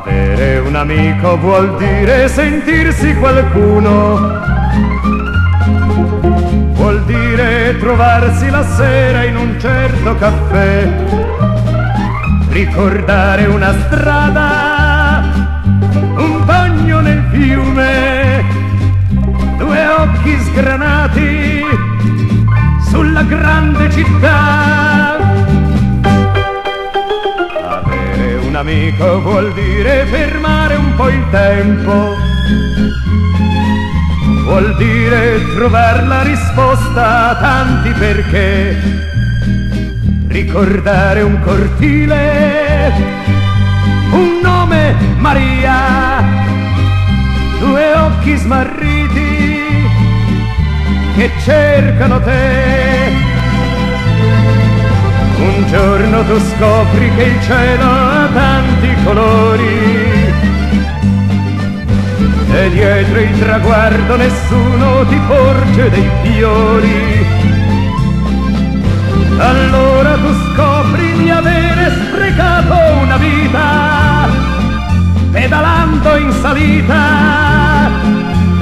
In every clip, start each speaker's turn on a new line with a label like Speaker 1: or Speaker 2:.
Speaker 1: Avere un amico vuol dire sentirsi qualcuno, vuol dire trovarsi la sera in un certo caffè, ricordare una strada, un bagno nel fiume, due occhi sgranati sulla grande città. Avere un amico vuol dire fermare un po' il tempo, vuol dire trovar la risposta a tanti perché, ricordare un cortile, un nome Maria, due occhi smarriti che cercano te. Un giorno tu scopri che il cielo ha tanti colori e dietro il traguardo nessuno ti porge dei fiori. Allora tu scopri di avere sprecato una vita pedalando in salita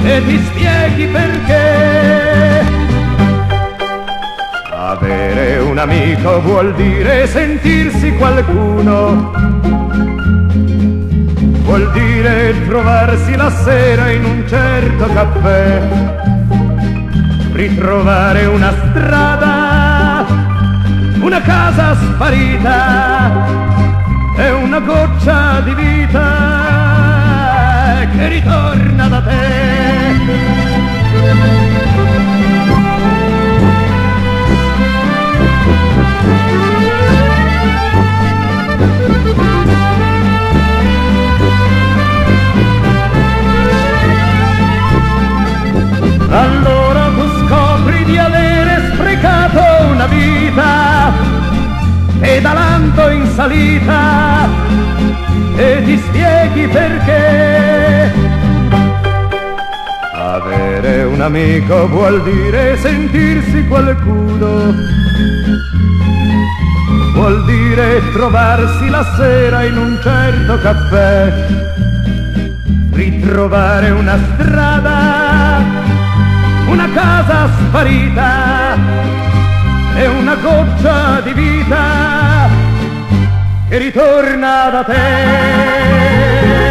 Speaker 1: e ti spieghi perché. Avere un amico vuol dire sentirsi qualcuno, vuol dire trovarsi la sera in un certo caffè, ritrovare una strada, una casa sparita e una goccia di vita che ritorna da te. Allora tu scopri di avere sprecato una vita pedalando in salita e ti spieghi perché. Avere un amico vuol dire sentirsi qualcuno, vuol dire trovarsi la sera in un certo caffè, ritrovare una strada, una casa sparita e una goccia di vita che ritorna da te.